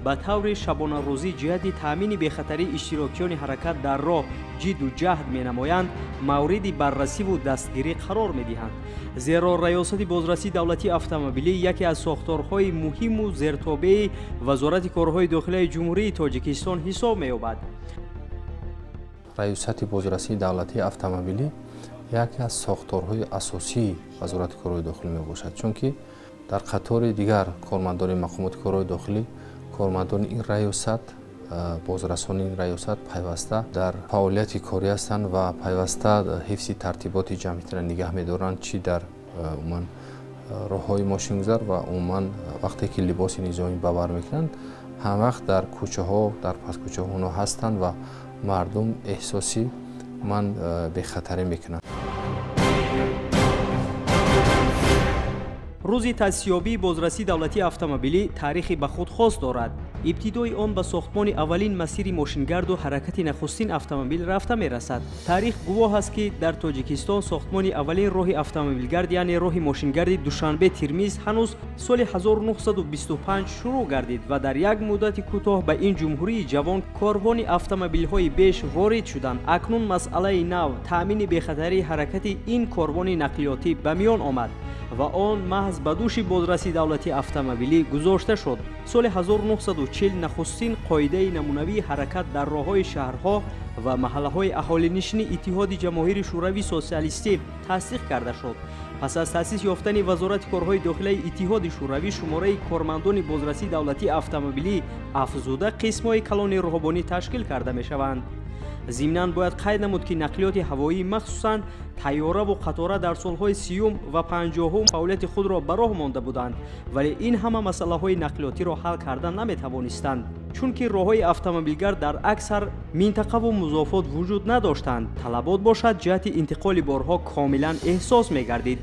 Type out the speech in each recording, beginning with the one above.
ба таври шабонарӯзӣ ҷиҳати таъмини бехатарии иштирокиёни ҳаракат дар роҳ ҷидду ҷаҳд менамоянд, мавриди баррасиву дастгирӣ қарор медиҳанд. зеро раёсати бозрасии давлатии автомобилӣ яке аз сохторҳои муҳиму зертобеи Вазорати корҳои дохилияи Ҷумҳурии Тоҷикистон ҳисоб меёбад. раёсати бозрасии давлатии автомобилӣ яке аз сохторҳои асосии Вазорати корҳои дохилӣ мебошад, чунки дар қатори дигар кормандони мақомоти корҳои дохилӣ, кормандони ин раёсат, бозрасони ин раёсат пайваста дар фаъолияти корӣ ҳастанд ва пайваста ҳифзи тартиботи ҷамъиятиро нигаҳ медоранд, чӣ дар умуман роҳҳои мошингузар ва умуман вақте ки либоси низомӣ ба бар мекунанд, ҳам вақт дар кӯчаҳо, дар пасткӯчаҳо онҳо ҳастанд ва мардум эҳсоси бехатарӣ мекунанд. рӯзи таъсисёбии бозрасии давлатии автомобилӣ таърихи ба худ хос дорад. ибтидои он ба сохтмони аввалин масири мошингарду ҳаракати нахустин автомобил рафта мерасад. таърих гувоҳ аст, ки дар Тоҷикистон сохтмони аввалин роҳи автомобилгард, яъне роҳи мошингарди Душанбе-Тирмиз ҳанӯз соли 1925 шурӯъ гардид ва дар як муддати кӯтоҳ ба ин ҷумҳурии ҷавон корвони автомобилҳои беш ворид шуданд. акнун масъалаи нав таъмини бехатарии ҳаракати ин корвони нақлиётӣ ба миён омад ва он маҳз ба дӯши бозрасии давлатии автомобилӣ гузошта шуд. соли 1940 нахустин қоидаи намунавии ҳаракат дар роҳҳои шаҳрҳо ва маҳаллаҳои аҳолинишини Иттиҳоди ҷамоҳири шӯравии социалистӣ тасдиқ карда шуд. пас аз таъсис ёфтани Вазорати корҳои дохилияи Иттиҳоди шӯравӣ, шумораи кормандони бозрасии давлатии автомобилӣ афзуда қисмҳои калони роҳбонӣ ташкил карда мешаванд. зимнан бояд қайд намуд, ки нақлиёти ҳавоӣ, махсусан тайёраву қатора дар солҳои 30 ва 50 фаъолияти худро ба роҳ монда буданд, вале ин ҳама масъалаҳои нақлиётиро ҳал карда наметавонистанд, чунки роҳҳои автомобилгард дар аксар минтақаву музофот вуҷуд надоштанд. талабот бошад ҷиҳати интиқоли борҳо комилан эҳсос мегардид.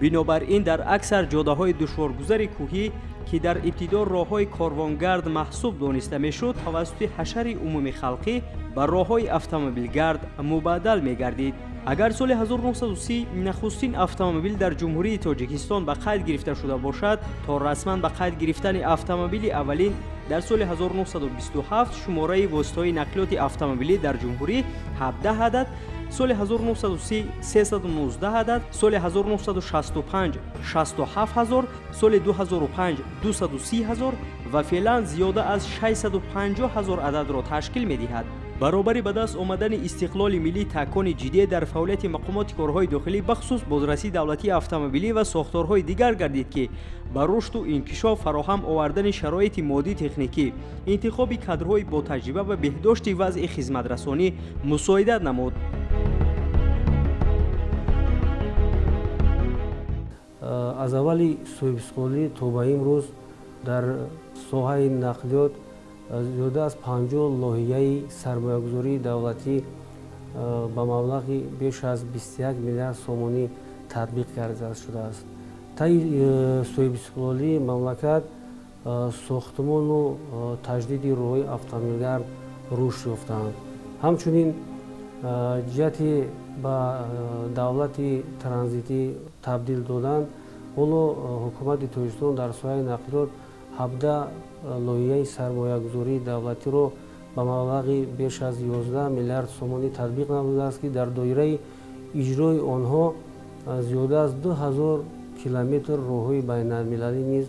бинобар ин дар аксар ҷодаҳои душворгузари кӯҳӣ, ки дар ибтидо роҳҳои корвонгард маҳсуб дониста мешуд, тавассути ҳашари умуми халқӣ ба роҳҳои автомобилгард мубаддал мегардид. агар соли 1930 нахустин автомобил дар Ҷумҳурии Тоҷикистон ба қайд гирифта шуда бошад, то расман ба қайд гирифтани автомобили аввалин дар соли 1927 шумораи воситаҳои нақлиёти автомобилӣ дар ҷумҳурӣ 17 адад, соли 1930 319 адад, соли 1965 67 ҳазор, соли 2005 230 ҳазор ва феълан зиёда аз 650 ҳазор ададро ташкил медиҳад. баробари ба даст омадани истиқлоли миллӣ такони ҷиддие дар фаъолияти мақомоти корҳои дохилӣ, бахусус бозрасии давлатии автомобилӣ ва сохторҳои дигар гардид, ки ба рушду инкишоф фароҳам овардани шароити моддӣ техникӣ, интихоби кадрҳои ботаҷриба ва беҳдошти вазъи хизматрасонӣ мусоидат намуд. аз аввали соҳибисқолӣ то ба имрӯз дар соҳаи нақлиёт зиёда аз 50 лоиҳаи сармоягузории давлатӣ ба маблағи беш аз 21 миллиард сомонӣ татбиқ карда шудааст. таи соҳибистиқлолии мамлакат сохтмону таҷдиди роҳҳои автомобилгард рушд ёфтаанд. ҳамчунин ҷиҳати ба давлати транзитӣ табдил додан, ҳоло ҳукумати Тоҷикистон дар соҳаи нақлиёт 17 лоиҳаи сармоягузории давлатиро ба маблағи беш аз 11 миллиард сомонӣ татбиқ намудааст, ки дар доираи иҷрои онҳо зиёда аз 2000 километр роҳҳои байналмилалӣ низ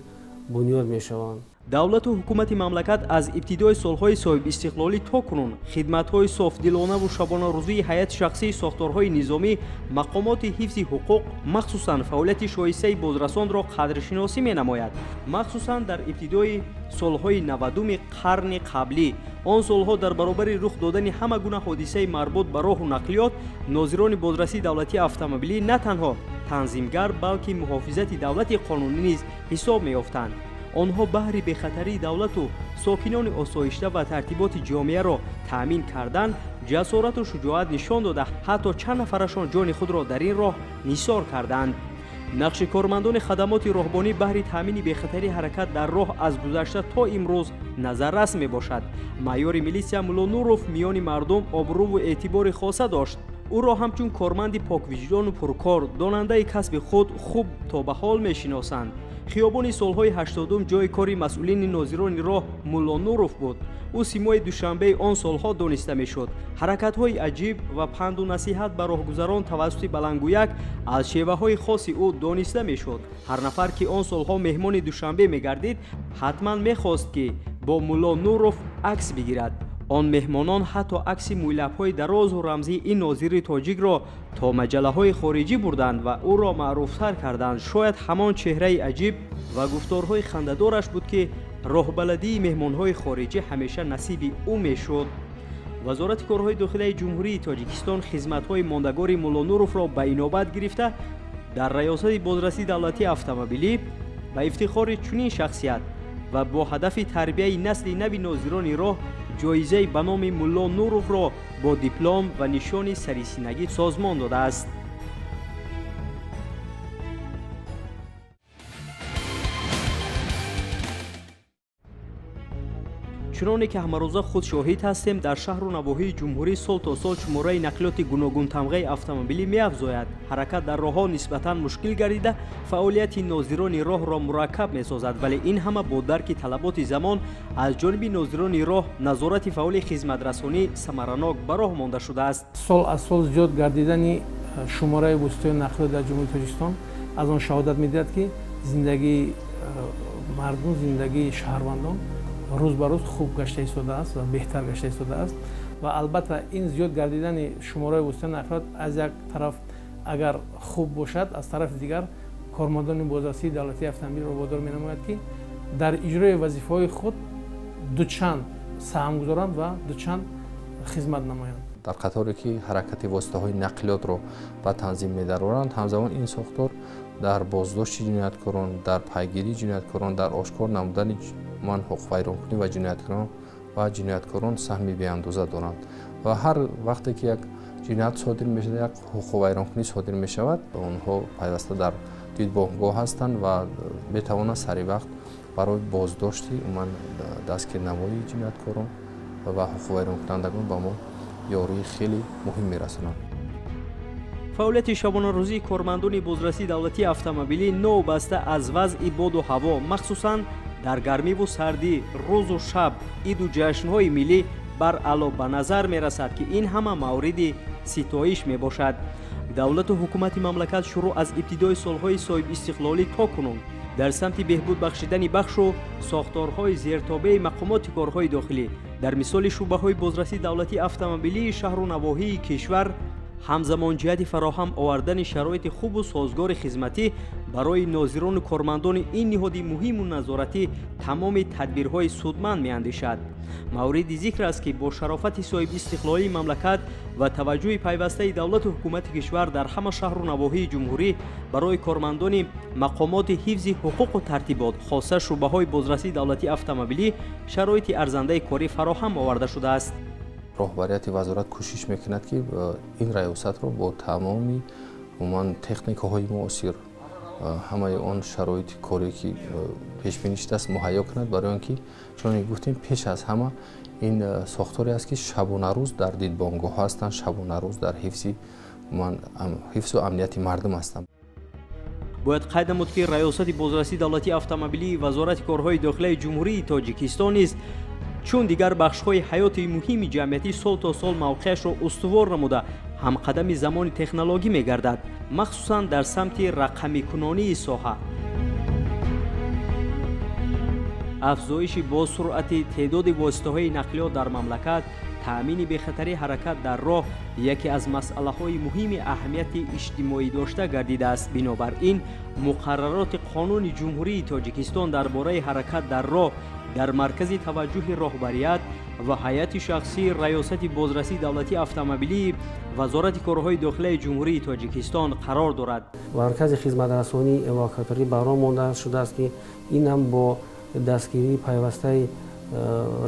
бунёд мешаванд. давлату ҳукумати мамлакат аз ибтидои солҳои соҳибистиқлолӣ то кунун хидматҳои софдилонаву шабонарӯзии ҳайати шахсии сохторҳои низомӣ, мақомоти ҳифзи ҳуқуқ, махсусан фаъолияти шоистаи бозрасонро қадршиносӣ менамояд. махсусан дар ибтидои солҳои 90-уми қарни қаблӣ, он солҳо дар баробари рух додани ҳама гуна ҳодисаи марбут ба роҳу нақлиёт, нозирони бозрасии давлатии автомобилӣ на танҳо танзимгар, балки муҳофизати давлати қонунӣ низ ҳисоб меёфтанд. онҳо баҳри бехатарии давлату сокинони осоишта ва тартиботи ҷомеаро таъмин кардан ҷасорату шуҷоат нишон дода, ҳатто чанд нафарашон ҷони худро дар ин роҳ нисор карданд. нақши кормандони хадамоти роҳбонӣ баҳри таъмини бехатарии ҳаракат дар роҳ аз гузашта то имрӯз назаррас мебошад. майёри милисия Мулло Нуров миёни мардум обрӯву эътибори хоса дошт. ӯро ҳамчун корманди поквиҷдону пуркор, донандаи касби худ хуб то ба ҳол мешиносанд. хиёбони солҳои 80 ҷойи кори масъулини нозирони роҳ мулло Нуров буд. ӯ симои душанбеи он солҳо дониста мешуд. ҳаракатҳои аҷиб ва панду насиҳат ба роҳгузарон тавассути балангӯяк аз шеваҳои хоси ӯ дониста мешуд. ҳар нафар ки он солҳо меҳмони душанбе мегардид, ҳатман мехост ки бо мулло Нуров акс бигирад. он меҳмонон ҳатто акси мӯйлабҳои дарозу рамзии ин нозири тоҷикро то маҷаллаҳои хориҷӣ бурданд ва ӯро маъруфтар карданд. шояд ҳамон чеҳраи аҷиб ва гуфторҳои хандадораш буд ки роҳбаладии меҳмонҳои хориҷӣ ҳамеша насиби ӯ мешуд. вазорати корҳои дохилияи ҷумҳурии тоҷикистон хизматҳои мондагори мулло Нуровро ба инобат гирифта, дар раёсати бозрасии давлатии автомобилӣ ба ифтихори чунин шахсият ва бо ҳадафи тарбияи насли нави нозирони роҳ ҷоизаи ба номи мулло Нуровро бо диплом ва нишони сарисинагӣ созмон додааст. чуноне ки ҳамарӯза худ шоҳид ҳастем, дар шаҳру навоҳии ҷумҳурӣ сол то сол шумораи нақлиёти гуногун тамғаи автомобилӣ меафзояд. ҳаракат дар роҳҳо нисбатан мушкил гардида, фаъолияти нозирони роҳро мураккаб месозад, вале ин ҳама бо дарки талаботи замон аз ҷониби нозирони роҳ назорати фаъоли хизматрасонӣ самаранок ба роҳ монда шудааст. сол аз сол зиёд гардидани шумораи воситаҳои нақлиёт дар ҷумҳурии тоҷикистон аз он шаҳодат медиҳад, ки зиндагии мардум, зиндагии шаҳрвандон рӯз ба рӯз хуб гашта истодааст ва беҳтар гашта истодааст. ва албатта ин зиёд гардидани шумораи воситаҳои нақлиёт аз як тараф агар хуб бошад, аз тарафи дигар кормандони бозрасии давлатии автомобилро водор менамояд, ки дар иҷрои вазифаҳои худ дучанд саҳм гузоранд ва дучанд хизмат намоянд. дар қаторе ки ҳаракати воситаҳои нақлиётро ба танзим медароранд, ҳамзамон ин сохтор дар боздошти ҷинояткорон, дар пайгирии ҷинояткорон, дар ошкор намудани ҳуқуқвайронкунӣ ва ҷинояткорон саҳми беандоза доранд. ва ҳар вақте ки як ҷиноят содир мешавад, як ҳуқуқвайронкунӣ содир мешавад, онҳо пайваста дар дидбонгоҳ ҳастанд ва метавонанд сари вақт барои боздошти умуман дастгирнамоии ҷинояткорон ва ҳуқуқвайронкунандагон ба мо ёрии хеле муҳим мерасонанд. фаъолияти шабонарӯзии кормандони бозрасии давлатии автомобилӣ новобаста аз вазъи боду ҳаво, махсусан дар гармиву сардӣ, рӯзу шаб, иду ҷашнҳои миллӣ баръало ба назар мерасад, ки ин ҳама мавриди ситоиш мебошад. давлату ҳукумати мамлакат шурӯъ аз ибтидои солҳои соҳибистиқлолӣ то кунун дар самти беҳбуд бахшидани бахшу сохторҳои зертобаи мақомоти корҳои дохилӣ дар мисоли шуъбаҳои бозрасии давлатии автомобилии шаҳру навоҳии кишвар ҳамзамон ҷиҳати фароҳам овардани шароити хубу созгори хизматӣ барои нозирону кормандони ин ниҳоди муҳиму назоратӣ тамоми тадбирҳои судманд меандешад. мавриди зикр аст, ки бо шарофати соҳибистиқлолии мамлакат ва таваҷҷӯҳи пайвастаи давлату ҳукумати кишвар дар ҳама шаҳру навоҳии ҷумҳурӣ барои кормандони мақомоти ҳифзи ҳуқуқу тартибот, хоса шуъбаҳои бозрасии давлатии автомобилӣ шароити арзандаи корӣ фароҳам оварда шудааст. роҳбарияти вазорат кӯшиш мекунад, ки ин раёсатро бо тамоми умуман техникаҳои муосир, ҳамаи он шароити коре ки пешбинӣ шудааст муҳайё кунад, барои он ки чуноне гуфтем пеш аз ҳама ин сохторе аст, ки шабонарӯз дар дидбонгоҳ ҳастанд, шабонарӯз дар ҳифзу амнияти мардум ҳастанд. бояд қайд намуд, ки раёсати бозрасии давлатии автомобилии вазорати корҳои дохилияи ҷумҳурии тоҷикистон низ чун дигар бахшҳои ҳаёти муҳими ҷамъиятӣ сол то сол мавқеашро устувор намуда ҳамқадами замони технологӣ мегардад, махсусан дар самти рақамикунонии соҳа. афзоиши босуръати теъдоди воситаҳои нақлиёт дар мамлакат, таъмини бехатарии ҳаракат дар роҳ яке аз масъалаҳои муҳими аҳамияти иҷтимоӣ дошта гардидааст. бинобар ин муқаррароти қонуни ҷумҳурии тоҷикистон дар бораи ҳаракат дар роҳ дар маркази таваҷҷӯҳи роҳбарият ва ҳайати шахсии раёсати бозрасии давлатии автомобилии вазорати корҳои дохилияи ҷумҳурии тоҷикистон қарор дорад. маркази хизматрасонии эвакуаторӣ баром монда шудааст, ки инам бо дастгирии пайвастаи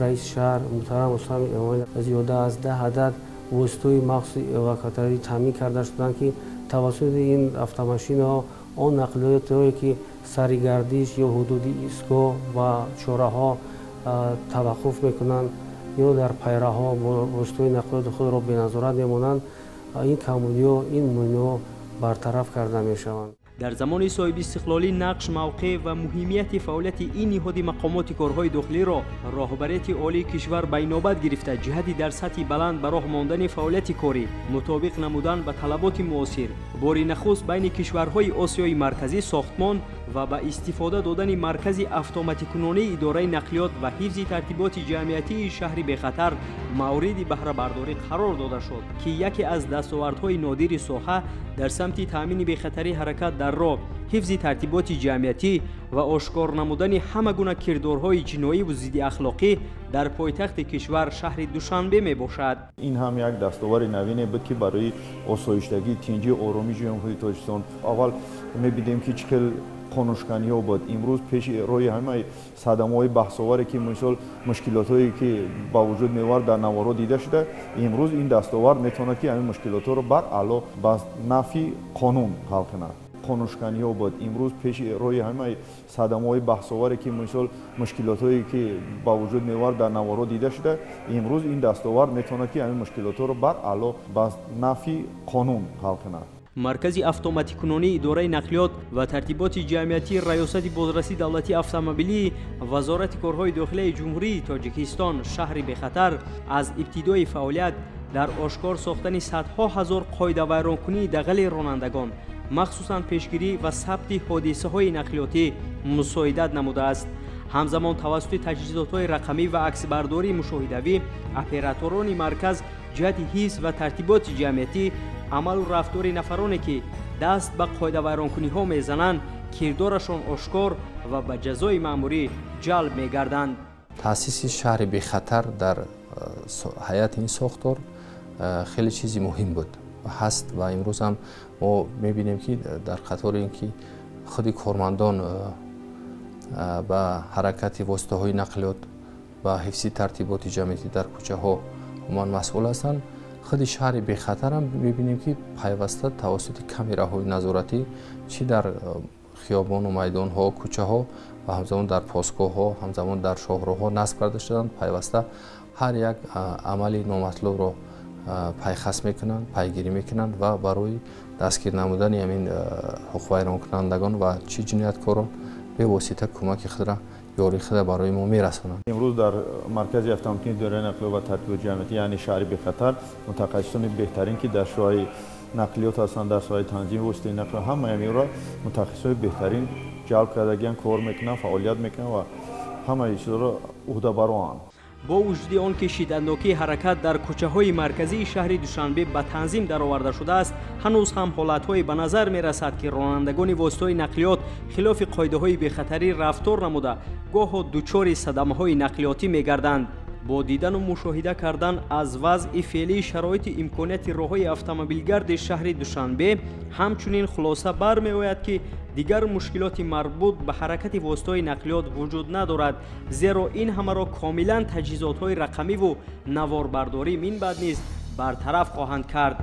раиси шаҳр муҳтарам Усман Эмомалӣ зиёда аз 10 адад воситаҳои махсуси эвакуаторӣ таъмин карда шуданд, ки тавассути ин автомошинаҳо он нақлиётҳое ки сари гардиш ё ҳудуди истгоҳ ва чораҳо таваққуф мекунанд ё дар пайраҳо воситаҳои нақлиёти худро беназорат мемонанд, ин камбудиҳо, ин мӯйнаҳо бартараф карда мешаванд. дар замони соҳиби истиқлолӣ нақш, мавқеъ ва муҳимияти фаъолияти ин ниҳоди мақомоти корҳои дохилиро роҳбарияти олии кишвар ба инобат гирифта, ҷиҳати дар сатҳи баланд ба роҳ мондани фаъолияти корӣ мутобиқ намудан ба талаботи муосир, бори нахуст байни кишварҳои Осиёи марказӣ сохтмон ва ба истифода додани маркази автоматикунонии идораи нақлиёт ва ҳифзи тартиботи ҷамъиятии шаҳри бехатар мавриди баҳрабардорӣ қарор дода шуд, ки яке аз дастовардҳои нодири соҳа дар самти таъмини бехатарии ҳаракат дар роҳ, ҳифзи тартиботи ҷамъиятӣ ва ошкор намудани ҳама гуна кирдорҳои ҷиноиву зидди ахлоқӣ дар пойтахти кишвар шаҳри Душанбе мебошад. ин ҳам як дастовари навине буд, ки барои осоиштагӣ, тинҷи, оромии ҷумҳурии Тоҷикистон аввал мебидем ки чӣ хел қонушканиҳо буд. имрӯз пеши роҳи ҳамаи садамаҳои баҳсоваре ки мисол мушкилотҳое ки ба вуҷуд меовард дар наворо дида шуда, имрӯз ин дастовар метавонад ки ҳамин мушкилотҳоро бар аъло ба нафъи қонун ҳал кунад. қонушканиҳо буд. имрӯз пеши роҳи ҳамаи садамаҳои баҳсоваре ки мисол мушкилотҳое ки ба вуҷуд меовард дар наворо дида шуда, имрӯз ин дастовар метавонад ки ҳамин мушкилотҳоро бар аъло ба нафъи қонун ҳал кунад. маркази автоматикунонии идораи нақлиёт ва тартиботи ҷамъиятии раёсати бозрасии давлатии автомобилии вазорати корҳои дохилияи ҷумҳурии Тоҷикистон шаҳри бехатар аз ибтидои фаъолият дар ошкор сохтани садҳо ҳазор қоидавайронкунии дағали ронандагон, махсусан пешгирӣ ва сабти ҳодисаҳои нақлиётӣ мусоидат намудааст. ҳамзамон тавассути таҷҳизотҳои рақамӣ ва аксбардории мушоҳидавӣ операторони марказ ҷиҳати ҳифз ва тартиботи ҷамъиятӣ амалу рафтори нафароне ки даст ба қоидавайронкуниҳо мезананд кирдорашон ошкор ва ба ҷазои маъмурӣ ҷалб мегарданд. таъсиси шаҳри бехатар дар ҳайати ин сохтор хеле чизи муҳим буд ҳаст ва имрӯз ҳам мо мебинем ки дар қатори ин ки худи кормандон ба ҳаракати воситаҳои нақлиёт ва ҳифзи тартиботи ҷамъиятӣ дар кӯчаҳо умуман масъул ҳастанд, худи шаҳри бехатар ҳам мебинем ки пайваста тавассути камераҳои назоратӣ чӣ дар хиёбону майдонҳо, кӯчаҳо ва ҳамзамон дар постгоҳҳо, ҳамзамон дар шоҳроҳҳо насб карда шуданд, пайваста ҳар як амали номатлубро пайхас мекунанд, пайгирӣ мекунанд ва барои дастгир намудани ҳамин ҳуқуқвайронкунандагон ва чӣ ҷинояткорон бевосита кӯмаки худро ёрии худро барои мо мерасонанд. имрӯз дар маркази автоматикунии идораи нақлиёт ва тартиботи ҷамъиятӣ яъни шаҳри бехатар мутахассисони беҳтарин ки дар соҳаи нақлиёт ҳастанд, дар соҳаи танзими воситаи нақлиёт, ҳамаи амиро мутахассисони беҳтарин ҷалб кардагианд, кор мекунанд, фаъолият мекунанд ва ҳамаи чизро уҳдабароанд. бо вуҷуди он ки шиддатнокии ҳаракат дар кӯчаҳои марказии шаҳри Душанбе ба танзим дароварда шудааст, ҳанӯз ҳам ҳолатҳое ба назар мерасад ки ронандагони воситаҳои нақлиёт хилофи қоидаҳои бехатарӣ рафтор намуда гоҳо дучори садамаҳои нақлиётӣ мегарданд. бо дидану мушоҳида кардан аз вазъи феълии шароити имконияти роҳҳои автомобилгарди шаҳри Душанбе ҳамчунин хулоса бармеояд ки дигар мушкилоти марбут ба ҳаракати воситаҳои нақлиёт вуҷуд надорад, зеро ин ҳамаро комилан таҷҳизотҳои рақамиву наворбардорӣ минбаъд низ бартараф хоҳанд кард.